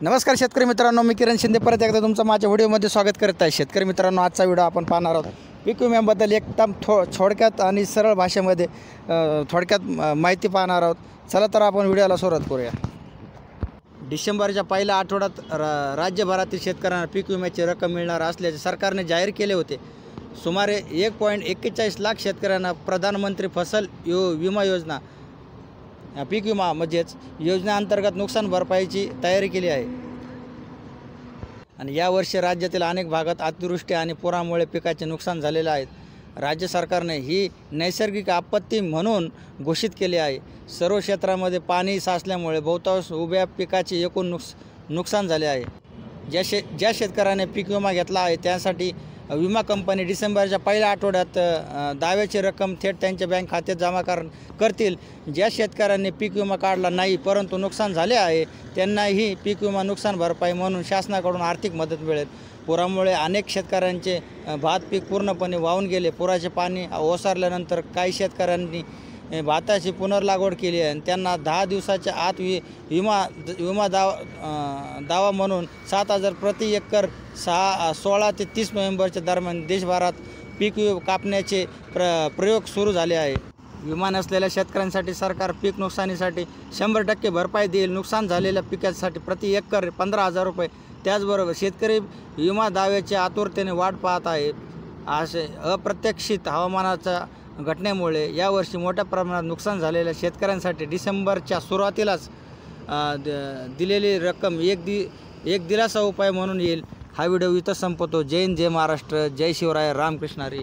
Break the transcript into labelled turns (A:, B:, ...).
A: नमस्कार शेतकरी मित्रांनो, मी किरण शिंदे परत एकदा तुमचं माझ्या व्हिडिओमध्ये स्वागत करत आहे। शेतकरी मित्रांनो, आजचा व्हिडिओ आपण पाहणार आहोत पीक विम्याबद्दल एकदम थोडक्यात आणि सरळ भाषेमध्ये थोडक्यात माहिती पाहणार आहोत। चला तर आपण व्हिडिओला सुरुवात करूया। डिसेंबरच्या पहिल्या आठवड्यात राज्यभरातील शेतकऱ्यांना पीक विम्याची रक्कम मिळणार असल्याचे सरकारने जाहीर केले होते। सुमारे 1.41 लाख शेतकऱ्यांना प्रधानमंत्री फसल विमा योजना पीक विमा म्हणजेच योजनेअंतर्गत नुकसान भरपाईची तयारी केली आहे। आणि यावर्षी राज्यातील अनेक भागात अतिवृष्टी आणि पुरामुळे पिकाचे नुकसान झालेले आहे। राज्य सरकारने ही नैसर्गिक आपत्ती म्हणून घोषित केली आहे। सर्व क्षेत्रामध्ये पाणी साचल्यामुळे बहुतांश उभ्या पिकाचे एकूण नुकसान झाले आहे। ज्या शेतकऱ्याने पीक विमा घेतला आहे त्यासाठी विमा कंपनी डिसेंबरच्या पहिल्या आठवड्यात दाव्याची रक्कम थेट त्यांच्या बँक खात्यात जमा करतील। ज्या शेतकऱ्यांनी पीक विमा काढला नाही परंतु नुकसान झाले आहे त्यांनाही पीक विमा नुकसान भरपाई म्हणून शासनाकडून आर्थिक मदत मिळेल। पुरामुळे अनेक शेतकऱ्यांचे भात पीक पूर्णपणे वाहून गेले। पुराचे पाणी ओसरल्यानंतर काही शेतकऱ्यांनी भाताची पुनर्लागवड केली आहे आणि त्यांना 10 दिवसाच्या आत विमा दावा म्हणून 7,000 प्रति एकर 16 ते 30 नोव्हेंबरच्या दरम्यान देशभरात पीक कापण्याचे प्रयोग सुरू झाले आहे। विमा नसलेल्या शेतकऱ्यांसाठी सरकार पीक नुकसानीसाठी 100% भरपाई देईल। नुकसान झालेल्या पिकासाठी प्रति एकर 15,000 रुपये। त्याचबरोबर शेतकरी विमा दाव्याची आतुरतेने वाट पाहत आहे। असे अप्रत्याशित हवामानाच्या घटनेमुळे यावर्षी मोठ्या प्रमाणात नुकसान झालेल्या शेतकऱ्यांसाठी डिसेंबरच्या सुरुवातीलाच दिलेली रक्कम एक दिलासा उपाय म्हणून येईल। हा व्हिडिओ इथं संपवतो। जय हिंद, जय महाराष्ट्र, जय शिवराय, रामकृष्ण हरी।